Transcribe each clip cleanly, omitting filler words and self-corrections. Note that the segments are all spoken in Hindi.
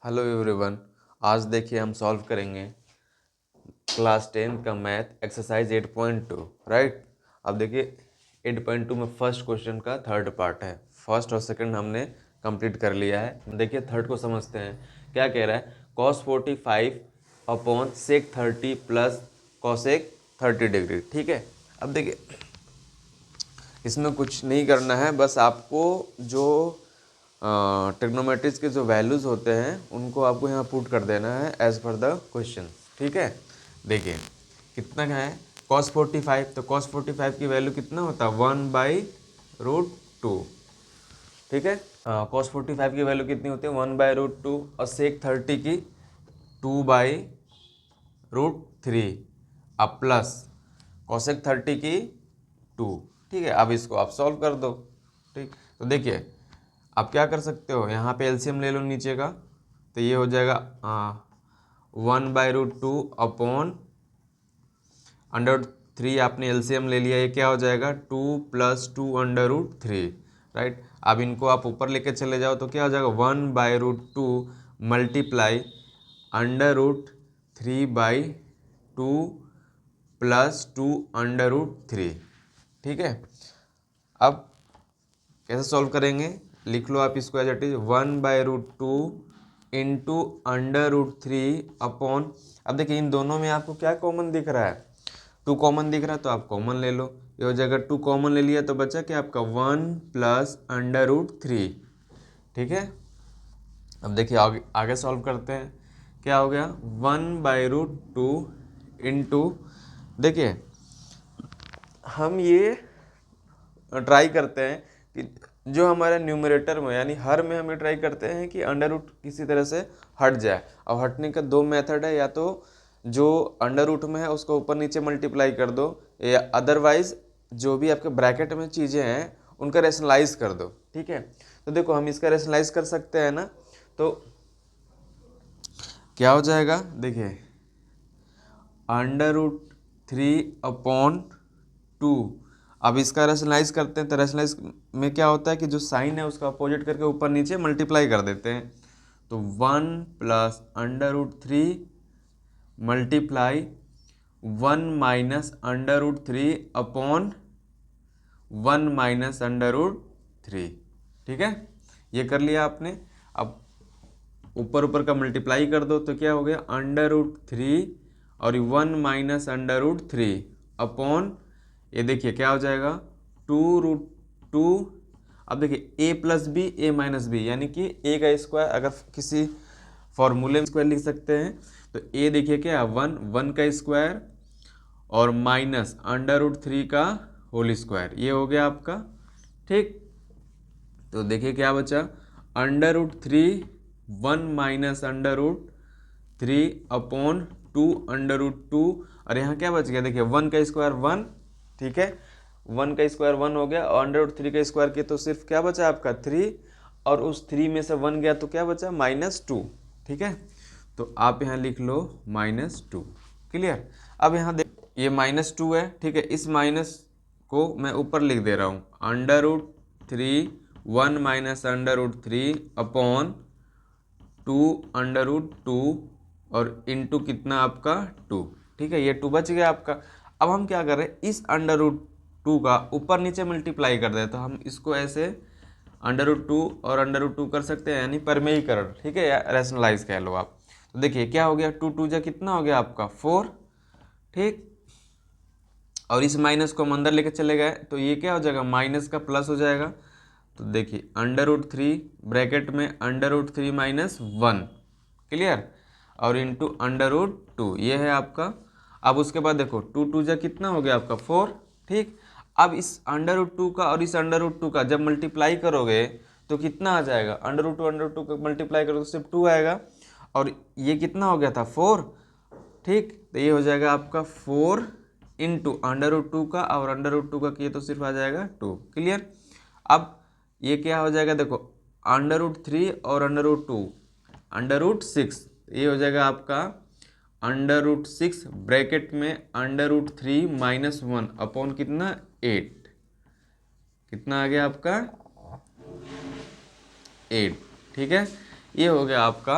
Hello everyone. आज देखिए हम सॉल्व करेंगे क्लास 10 का मैथ एक्सरसाइज 8.2। राइट। अब देखिए 8.2 में फर्स्ट क्वेश्चन का थर्ड पार्ट है। फर्स्ट और सेकंड हमने कंप्लीट कर लिया है। देखिए थर्ड को समझते हैं। क्या कह रहा है? cos 45 upon sec 30 plus cosec 30 degree. ठीक है। अब देखिए इसमें कुछ नहीं करना है, बस आपको जो ट्रिग्नोमेट्रिक्स के जो वैल्यूज़ होते हैं उनको आपको यहाँ पुट कर देना है एज पर द क्वेश्चन। ठीक है। देखिए कितना क्या है cos 45, तो cos 45 की वैल्यू कितना होता है 1/√2। ठीक है। cos 45 की वैल्यू कितनी होती है 1/√2 और sec 30 की 2/√3 अब प्लस cosec 30 की 2। ठीक है। अब इसको आप सॉल्व कर दो। ठीक। तो देखिए आप क्या कर सकते हो, यहाँ पे एलसीएम ले लो नीचे का, तो ये हो जाएगा 1/√2 अपॉन √3। आपने एलसीएम ले लिया, ये क्या हो जाएगा 2 + 2√3। राइट। अब इनको आप ऊपर लेके चले जाओ तो क्या हो जाएगा 1/√2 मल्टीप्लाई √3/2 + 2√3। ठीक है। अब कैसे सॉल्व करेंगे, लिख लो आप इसको as it is 1/√2 into √3 upon. अब देखिए इन दोनों में आपको क्या कॉमन दिख रहा है, 2 कॉमन दिख रहा है, तो आप कॉमन ले लो। ये हो जाएगा 2 कॉमन ले लिया तो बचा क्या आपका 1 + √3। ठीक है। अब देखिए आगे सॉल्व करते हैं। क्या हो गया 1/√2 इंटू, देखिए हम ये ट्राई करते हैं कि जो हमारे न्यूमरेटर में यानी हर में हम ये ट्राई करते हैं कि √, किसी तरह से हट जाए। और हटने का दो मेथड है, या तो जो √, में है उसको ऊपर नीचे मल्टीप्लाई कर दो, या अदरवाइज जो भी आपके ब्रैकेट में चीज़ें हैं उनका रेशनलाइज कर दो। ठीक है। तो देखो हम इसका रेशनलाइज कर सकते हैं ना, तो क्या हो जाएगा देखिए √3/2। अब इसका रेशनलाइज करते हैं, तो रेशनलाइज में क्या होता है कि जो साइन है उसका अपोजिट करके ऊपर नीचे मल्टीप्लाई कर देते हैं। तो 1 + √3 मल्टीप्लाई 1 - √3 अपॉन 1 - √3। ठीक है। ये कर लिया आपने। अब ऊपर ऊपर का मल्टीप्लाई कर दो तो क्या हो गया √3 और 1 - √3 अपॉन, ये देखिए क्या हो जाएगा 2√2। अब देखिए a + b a - b यानी कि a का स्क्वायर, अगर किसी फॉर्मूले में स्क्वायर लिख सकते हैं तो a देखिए क्या 1 का स्क्वायर और माइनस √3 का होल स्क्वायर, ये हो गया आपका। ठीक। तो देखिए क्या बचा √3 1 - √3 अपॉन 2√2, और यहाँ क्या बच गया देखिए 1 का स्क्वायर 1। ठीक है। 1 का स्क्वायर 1 हो गया, और √3 का स्क्वायर के तो सिर्फ क्या बचा आपका 3, और उस 3 में से 1 गया तो क्या बचा -2। ठीक है। तो आप यहाँ लिख लो -2। क्लियर। अब यहाँ देख ये -2 है। ठीक है। इस माइनस को मैं ऊपर लिख दे रहा हूँ √3 1 - √3 अपॉन 2√2 और इंटू कितना आपका 2। ठीक है। ये 2 बच गया आपका। अब हम क्या कर रहे हैं, इस √2 का ऊपर नीचे मल्टीप्लाई कर दे, तो हम इसको ऐसे √2 और √2 कर सकते हैं, यानी परमेयीकरण। ठीक है, या रैशनलाइज कह लो आप। तो देखिए क्या हो गया 2 2 जा कितना हो गया आपका 4। ठीक। और इस माइनस को हम अंदर लेके चले गए तो ये क्या हो जाएगा माइनस का प्लस हो जाएगा। तो देखिए √3 ब्रैकेट में √3 - 1। क्लियर। और इंटू √2 ये है आपका। अब उसके बाद देखो 2 2 जा कितना हो गया आपका 4। ठीक। अब इस √2 का और इस √2 का जब मल्टीप्लाई करोगे तो कितना आ जाएगा √2 का मल्टीप्लाई करोगे तो सिर्फ 2 आएगा, और ये कितना हो गया था 4। ठीक। तो ये हो जाएगा आपका 4 इंटू √2 का, और √2 का किए तो सिर्फ आ जाएगा 2। क्लियर। अब ये क्या हो जाएगा देखो √3 और √2 √6, ये हो जाएगा आपका √6 ब्रैकेट में √3 - 1 अपॉन कितना 8। कितना आ गया आपका 8। ठीक है। ये हो गया आपका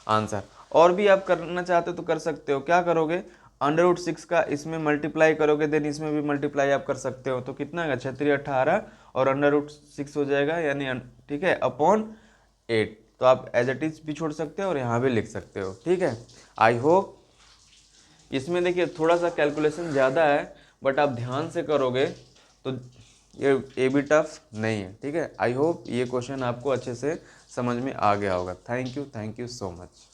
आंसर। और भी आप करना चाहते हो तो कर सकते हो। क्या करोगे, √6 का इसमें मल्टीप्लाई करोगे, देन इसमें भी मल्टीप्लाई आप कर सकते हो। तो कितना आएगा, 6×3 = 18 और √6 हो जाएगा, यानी ठीक है, अपॉन 8। तो आप एज इट इज भी छोड़ सकते हो और यहाँ भी लिख सकते हो। ठीक है, आई होप इसमें देखिए थोड़ा सा कैलकुलेशन ज़्यादा है, बट आप ध्यान से करोगे तो ये भी टफ नहीं है। ठीक है, आई होप ये क्वेश्चन आपको अच्छे से समझ में आ गया होगा। Thank you so much.